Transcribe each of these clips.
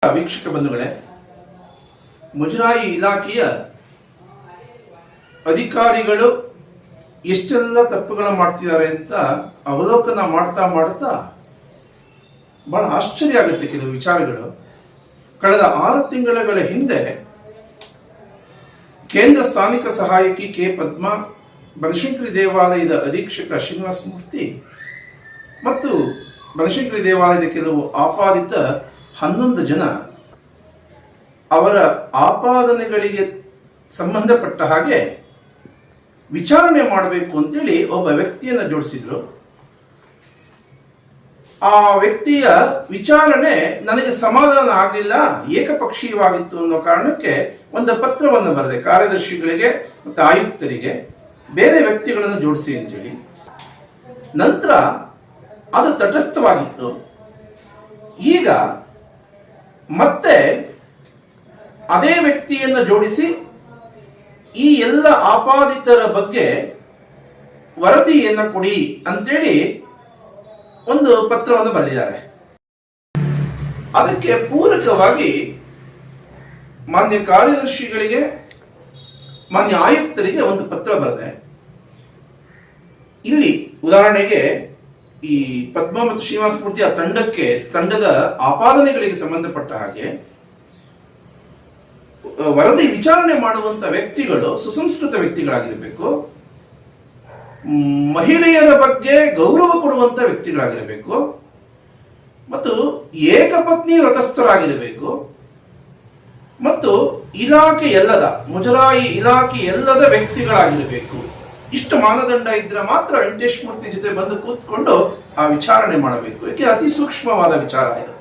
ವೀಕ್ಷಕ ಬಂಧುಗಳೇ, ಮುಜರಾಯಿ ಇಲಾಖೆಯ ಅಧಿಕಾರಿಗಳು ಎಷ್ಟೆಲ್ಲ ತಪ್ಪುಗಳನ್ನು ಮಾಡ್ತಿದ್ದಾರೆ ಅಂತ ಅವಲೋಕನ ಮಾಡ್ತಾ ಮಾಡ್ತಾ ಬಹಳ ಆಶ್ಚರ್ಯ ಆಗುತ್ತೆ. ಕೆಲವು ವಿಚಾರಗಳು ಕಳೆದ 6 ತಿಂಗಳ ಹಿಂದೆ ಕೇಂದ್ರ ಸ್ಥಾನಿಕ ಸಹಾಯಕಿ ಕೆ ಪದ್ಮಾ, ಬನಶಂಕರಿ ದೇವಾಲಯದ ಅಧೀಕ್ಷಕ ಶ್ರೀನಿವಾಸ ಮೂರ್ತಿ ಮತ್ತು ಬನಶಂಕರಿ ದೇವಾಲಯದ ಕೆಲವು ಆಪಾದಿತ 11 ಜನ ಅವರ ಆಪಾದನೆಗಳಿಗೆ ಸಂಬಂಧಪಟ್ಟ ಹಾಗೆ ವಿಚಾರಣೆ ಮಾಡಬೇಕು ಅಂತೇಳಿ ಒಬ್ಬ ವ್ಯಕ್ತಿಯನ್ನು ಜೋಡಿಸಿದ್ರು. ಆ ವ್ಯಕ್ತಿಯ ವಿಚಾರಣೆ ನನಗೆ ಸಮಾಧಾನ ಆಗಲಿಲ್ಲ, ಏಕಪಕ್ಷೀಯವಾಗಿತ್ತು ಅನ್ನೋ ಕಾರಣಕ್ಕೆ ಒಂದು ಪತ್ರವನ್ನು ಬರೆದೆ ಕಾರ್ಯದರ್ಶಿಗಳಿಗೆ ಮತ್ತು ಆಯುಕ್ತರಿಗೆ, ಬೇರೆ ವ್ಯಕ್ತಿಗಳನ್ನು ಜೋಡಿಸಿ ಅಂತೇಳಿ. ನಂತರ ಅದು ತಟಸ್ಥವಾಗಿತ್ತು. ಈಗ ಮತ್ತೆ ಅದೇ ವ್ಯಕ್ತಿಯನ್ನು ಜೋಡಿಸಿ ಈ ಎಲ್ಲ ಆಪಾದಿತರ ಬಗ್ಗೆ ವರದಿಯನ್ನು ಕೊಡಿ ಅಂತೇಳಿ ಒಂದು ಪತ್ರವನ್ನು ಬರೆದಿದ್ದಾರೆ. ಅದಕ್ಕೆ ಪೂರಕವಾಗಿ ಮಾನ್ಯ ಕಾರ್ಯದರ್ಶಿಗಳಿಗೆ, ಮಾನ್ಯ ಆಯುಕ್ತರಿಗೆ ಒಂದು ಪತ್ರ ಬರೆದೆ. ಇಲ್ಲಿ ಉದಾಹರಣೆಗೆ ಈ ಪದ್ಮ ಮತ್ತು ಶ್ರೀನಿವಾಸ ಮೂರ್ತಿ ಆ ತಂಡದ ಆಪಾದನೆಗಳಿಗೆ ಸಂಬಂಧಪಟ್ಟ ಹಾಗೆ ವರದಿ ವಿಚಾರಣೆ ಮಾಡುವಂತ ವ್ಯಕ್ತಿಗಳು ಸುಸಂಸ್ಕೃತ ವ್ಯಕ್ತಿಗಳಾಗಿರಬೇಕು, ಮಹಿಳೆಯರ ಬಗ್ಗೆ ಗೌರವ ಕೊಡುವಂತ ವ್ಯಕ್ತಿಗಳಾಗಿರಬೇಕು, ಮತ್ತು ಏಕಪತ್ನಿ ವ್ರತಸ್ಥರಾಗಿರಬೇಕು, ಮತ್ತು ಮುಜರಾಯಿ ಇಲಾಖೆ ಎಲ್ಲದ ವ್ಯಕ್ತಿಗಳಾಗಿರಬೇಕು. ಇಷ್ಟು ಮಾನದಂಡ ಇದ್ರೆ ಮಾತ್ರ ವೆಂಕಟೇಶ್ ಮೂರ್ತಿ ಜೊತೆ ಬಂದು ಕೂತ್ಕೊಂಡು ಆ ವಿಚಾರಣೆ ಮಾಡಬೇಕು. ಯಾಕೆ ಅತಿ ಸೂಕ್ಷ್ಮವಾದ ವಿಚಾರ ಇದು.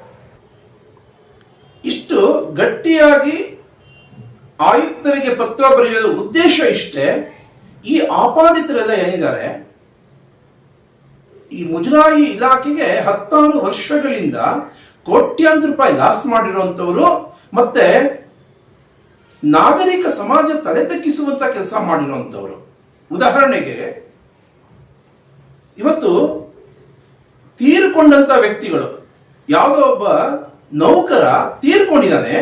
ಇಷ್ಟು ಗಟ್ಟಿಯಾಗಿ ಆಯುಕ್ತರಿಗೆ ಪತ್ರ ಬರೆಯೋದು ಉದ್ದೇಶ ಇಷ್ಟೇ. ಈ ಆಪಾದಿತರೆಲ್ಲ ಏನಿದ್ದಾರೆ, ಈ ಮುಜರಾಯಿ ಇಲಾಖೆಗೆ 16 ವರ್ಷಗಳಿಂದ ಕೋಟ್ಯಾಂತರ ರೂಪಾಯಿ ಲಾಸ್ ಮಾಡಿರುವಂತವರು, ಮತ್ತೆ ನಾಗರಿಕ ಸಮಾಜ ತಲೆ ತಗ್ಗಿಸುವಂತ ಕೆಲಸ ಮಾಡಿರುವಂತವರು. ಉದಾಹರಣೆಗೆ ಇವತ್ತು ತೀರ್ಕೊಂಡಂತ ವ್ಯಕ್ತಿಗಳು, ಯಾವುದೋ ಒಬ್ಬ ನೌಕರ ತೀರ್ಕೊಂಡಿದ್ದಾನೆ,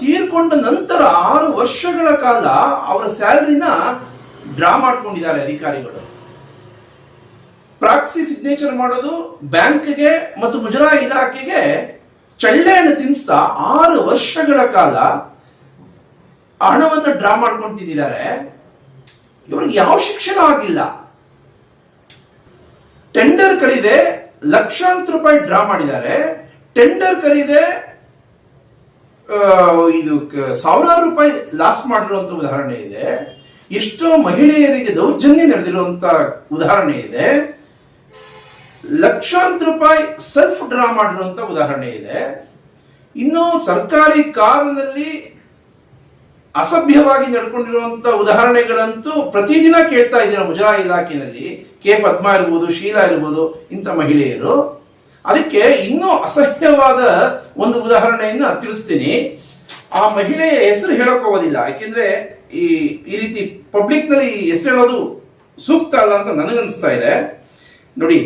ತೀರ್ಕೊಂಡ ನಂತರ 6 ವರ್ಷಗಳ ಕಾಲ ಅವರ ಸ್ಯಾಲರಿನ ಡ್ರಾ ಮಾಡ್ಕೊಂಡಿದ್ದಾರೆ ಅಧಿಕಾರಿಗಳು. ಪ್ರಾಕ್ಸಿ ಸಿಗ್ನೇಚರ್ ಮಾಡೋದು, ಬ್ಯಾಂಕ್ಗೆ ಮತ್ತು ಮುಜರಾಯಿ ಇಲಾಖೆಗೆ ಚಳ್ಳೆಯನ್ನು ತಿನ್ನಿಸ್ತಾ 6 ವರ್ಷಗಳ ಕಾಲ ಹಣವನ್ನು ಡ್ರಾ ಮಾಡ್ಕೊಂತಿದ್ದಾರೆ. ಇವ್ರಿಗೆ ಯಾವ ಶಿಕ್ಷಣ ಆಗಿಲ್ಲ. ಟೆಂಡರ್ ಕರೀದೆ ಲಕ್ಷಾಂತರ ರೂಪಾಯಿ ಡ್ರಾ ಮಾಡಿದ್ದಾರೆ. ಟೆಂಡರ್ ಕರೀದೆ ಇದು ಸಾವಿರಾರು ರೂಪಾಯಿ ಲಾಸ್ ಮಾಡಿರುವಂತ ಉದಾಹರಣೆ ಇದೆ. ಎಷ್ಟೋ ಮಹಿಳೆಯರಿಗೆ ದೌರ್ಜನ್ಯ ನಡೆದಿರುವಂತ ಉದಾಹರಣೆ ಇದೆ. ಲಕ್ಷಾಂತರ ರೂಪಾಯಿ ಸೆಲ್ಫ್ ಡ್ರಾ ಮಾಡಿರುವಂತ ಉದಾಹರಣೆ ಇದೆ. ಇನ್ನು ಸರ್ಕಾರಿ ಕಾರಿನಲ್ಲಿ ಅಸಭ್ಯವಾಗಿ ನಡ್ಕೊಂಡಿರುವಂತ ಉದಾಹರಣೆಗಳಂತೂ ಪ್ರತಿದಿನ ಕೇಳ್ತಾ ಇದ್ದೀರಾ ಮುಜರಾಯಿ ಇಲಾಖೆಯಲ್ಲಿ. ಕೆ ಪದ್ಮಾ ಇರ್ಬೋದು, ಶೀಲಾ ಇರ್ಬೋದು, ಇಂಥ ಮಹಿಳೆಯರು. ಅದಕ್ಕೆ ಇನ್ನೂ ಅಸಹ್ಯವಾದ ಒಂದು ಉದಾಹರಣೆಯನ್ನು ತಿಳಿಸ್ತೀನಿ. ಆ ಮಹಿಳೆಯ ಹೆಸರು ಹೇಳಕ್ ಹೋಗೋದಿಲ್ಲ, ಯಾಕೆಂದ್ರೆ ಈ ರೀತಿ ಪಬ್ಲಿಕ್ ನಲ್ಲಿ ಹೆಸರು ಹೇಳೋದು ಸೂಕ್ತ ಅಲ್ಲ ಅಂತ ನನಗನ್ನಿಸ್ತಾ ಇದೆ. ನೋಡಿ,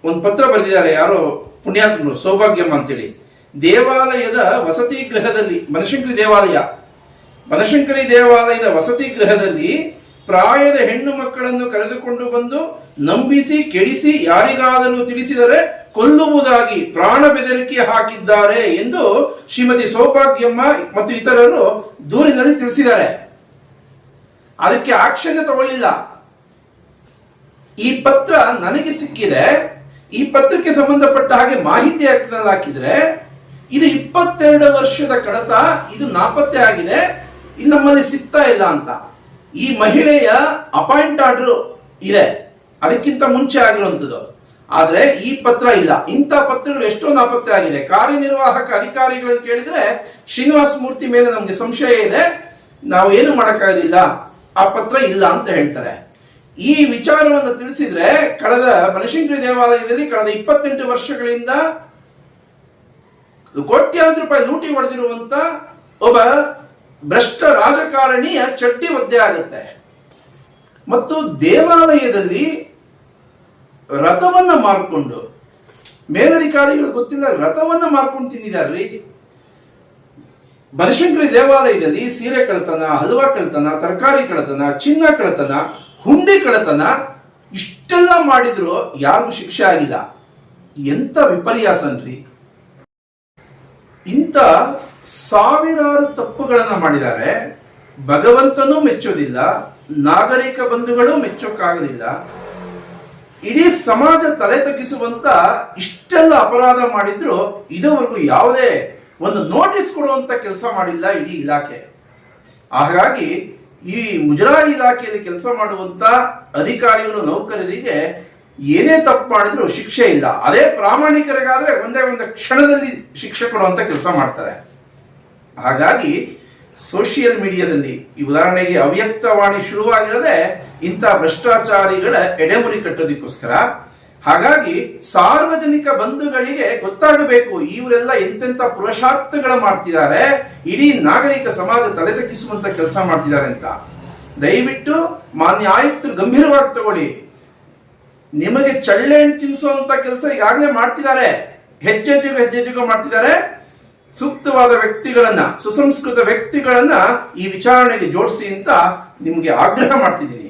ಒಂದು ಪತ್ರ ಬರೆದಿದ್ದಾರೆ ಯಾರೋ ಪುಣ್ಯಾತ್ಮರು, ಸೌಭಾಗ್ಯಮ್ಮ ಅಂತೇಳಿ. ದೇವಾಲಯದ ವಸತಿ ಗೃಹದಲ್ಲಿ, ಬನಶಂಕರಿ ದೇವಾಲಯದ ವಸತಿ ಗೃಹದಲ್ಲಿ ಪ್ರಾಯದ ಹೆಣ್ಣು ಮಕ್ಕಳನ್ನು ಕರೆದುಕೊಂಡು ಬಂದು ನಂಬಿಸಿ ಕೆಡಿಸಿ ಯಾರಿಗಾದರೂ ತಿಳಿಸಿದರೆ ಕೊಲ್ಲುವುದಾಗಿ ಪ್ರಾಣ ಬೆದರಿಕೆ ಹಾಕಿದ್ದಾರೆ ಎಂದು ಶ್ರೀಮತಿ ಸೌಭಾಗ್ಯಮ್ಮ ಮತ್ತು ಇತರರು ದೂರಿನಲ್ಲಿ ತಿಳಿಸಿದ್ದಾರೆ. ಅದಕ್ಕೆ ಆಕ್ಷನ್ ತಗೊಳ್ಳಿಲ್ಲ. ಈ ಪತ್ರ ನನಗೆ ಸಿಕ್ಕಿದೆ. ಈ ಪತ್ರಕ್ಕೆ ಸಂಬಂಧಪಟ್ಟ ಹಾಗೆ ಮಾಹಿತಿ ಹಾಕಿದ್ರೆ ಇದು 22 ವರ್ಷದ ಕಡತ, ಇದು ನಾಪತ್ತೆ ಆಗಿದೆ, ಇದು ನಮ್ಮಲ್ಲಿ ಸಿಗ್ತಾ ಇಲ್ಲ ಅಂತ. ಈ ಮಹಿಳೆಯ ಅಪಾಯಿಂಟ್ ಆರ್ಡರ್ ಇದೆ, ಅದಕ್ಕಿಂತ ಮುಂಚೆ ಆಗಿರುವಂಥದ್ದು. ಆದ್ರೆ ಈ ಪತ್ರ ಇಲ್ಲ. ಇಂಥ ಪತ್ರಗಳು ಎಷ್ಟೋ ನಾಪತ್ತೆ ಆಗಿದೆ. ಕಾರ್ಯನಿರ್ವಾಹಕ ಅಧಿಕಾರಿಗಳನ್ನು ಕೇಳಿದ್ರೆ ಶ್ರೀನಿವಾಸ ಮೂರ್ತಿ ಮೇಲೆ ನಮ್ಗೆ ಸಂಶಯ ಇದೆ, ನಾವು ಏನು ಮಾಡಕ್ಕಾಗೋದಿಲ್ಲ, ಆ ಪತ್ರ ಇಲ್ಲ ಅಂತ ಹೇಳ್ತಾರೆ. ಈ ವಿಚಾರವನ್ನು ತಿಳಿಸಿದ್ರೆ ಕಳೆದ ಬನಶಂಕರಿ ದೇವಾಲಯದಲ್ಲಿ ಕಳೆದ 28 ವರ್ಷಗಳಿಂದ ಕೋಟ್ಯಾಂತರ ರೂಪಾಯಿ ಲೂಟಿ ಹೊಡೆದಿರುವಂತ ಒಬ್ಬ ಭ್ರಷ್ಟ ರಾಜಕಾರಣಿಯ ಚಡ್ಡಿ ಒದ್ದೆ ಆಗುತ್ತೆ. ಮತ್ತು ದೇವಾಲಯದಲ್ಲಿ ರಥವನ್ನ ಮಾರ್ಕೊಂಡು ಮೇಲಧಿಕಾರಿಗಳು ಗೊತ್ತಿಲ್ಲ ರಥವನ್ನ ಮಾರ್ಕೊಂಡು ತಿಂದಿದಾರ್ರಿ. ಬನಶಂಕರಿ ದೇವಾಲಯದಲ್ಲಿ ಸೀರೆ ಕಳ್ಳತನ, ಹಲ್ವಾ ಕಳ್ಳತನ, ತರಕಾರಿ ಕಳ್ಳತನ, ಚಿನ್ನ ಕಳ್ಳತನ, ಹುಂಡಿ ಕಳ್ಳತನ ಇಷ್ಟೆಲ್ಲ ಮಾಡಿದ್ರು ಯಾರಿಗೂ ಶಿಕ್ಷೆ ಆಗಿಲ್ಲ. ಎಂತ ವಿಪರ್ಯಾಸನ್ರಿ. ಇಂಥ ಸಾವಿರಾರು ತಪ್ಪುಗಳನ್ನ ಮಾಡಿದ್ದಾರೆ. ಭಗವಂತನೂ ಮೆಚ್ಚೋದಿಲ್ಲ, ನಾಗರಿಕ ಬಂಧುಗಳು ಮೆಚ್ಚೋಕ್ಕಾಗಲಿಲ್ಲ. ಇಡೀ ಸಮಾಜ ತಲೆ ತಗ್ಗಿಸುವಂತ ಇಷ್ಟೆಲ್ಲ ಅಪರಾಧ ಮಾಡಿದ್ರು ಇದುವರೆಗೂ ಯಾವುದೇ ಒಂದು ನೋಟಿಸ್ ಕೊಡುವಂತ ಕೆಲಸ ಮಾಡಿಲ್ಲ ಇಡೀ ಇಲಾಖೆ. ಹಾಗಾಗಿ ಈ ಮುಜರಾಯಿ ಇಲಾಖೆಯಲ್ಲಿ ಕೆಲಸ ಮಾಡುವಂತ ಅಧಿಕಾರಿಗಳು, ನೌಕರರಿಗೆ ಏನೇ ತಪ್ಪು ಮಾಡಿದ್ರು ಶಿಕ್ಷೆ ಇಲ್ಲ. ಅದೇ ಪ್ರಾಮಾಣಿಕರಿಗಾದ್ರೆ ಒಂದೇ ಒಂದು ಕ್ಷಣದಲ್ಲಿ ಶಿಕ್ಷೆ ಕೊಡುವಂತ ಕೆಲಸ ಮಾಡ್ತಾರೆ. ಹಾಗಾಗಿ ಸೋಷಿಯಲ್ ಮೀಡಿಯಾದಲ್ಲಿ ಈ ಉದಾಹರಣೆಗೆ ಅವ್ಯಕ್ತವಾಣಿ ಶುರುವಾಗಿರದೆ ಇಂಥ ಭ್ರಷ್ಟಾಚಾರಿಗಳ ಎಡೆಮುರಿ ಕಟ್ಟೋದಕ್ಕೋಸ್ಕರ. ಹಾಗಾಗಿ ಸಾರ್ವಜನಿಕ ಬಂಧುಗಳಿಗೆ ಗೊತ್ತಾಗಬೇಕು ಇವರೆಲ್ಲ ಎಂತೆಂಥ ಪುರುಷಾರ್ಥಗಳ ಮಾಡ್ತಿದ್ದಾರೆ, ಇಡೀ ನಾಗರಿಕ ಸಮಾಜ ತಲೆ ತಗ್ಗಿಸುವಂತ ಕೆಲಸ ಮಾಡ್ತಿದ್ದಾರೆ ಅಂತ. ದಯವಿಟ್ಟು ಮಾನ್ಯ ಆಯುಕ್ತರು ಗಂಭೀರವಾಗಿ ತಗೊಳ್ಳಿ. ನಿಮಗೆ ಚಳ್ಳೆ ತಿನ್ನಿಸುವಂತ ಕೆಲಸ ಈಗಾಗಲೇ ಮಾಡ್ತಿದ್ದಾರೆ, ಹೆಜ್ಜೆಜ್ಜೆಗೂ ಮಾಡ್ತಿದ್ದಾರೆ. ಸೂಕ್ತವಾದ ವ್ಯಕ್ತಿಗಳನ್ನ, ಸುಸಂಸ್ಕೃತ ವ್ಯಕ್ತಿಗಳನ್ನ ಈ ವಿಚಾರಣೆಗೆ ಜೋಡಿಸಿ ಅಂತ ನಿಮ್ಗೆ ಆಗ್ರಹ ಮಾಡ್ತಿದ್ದೀನಿ.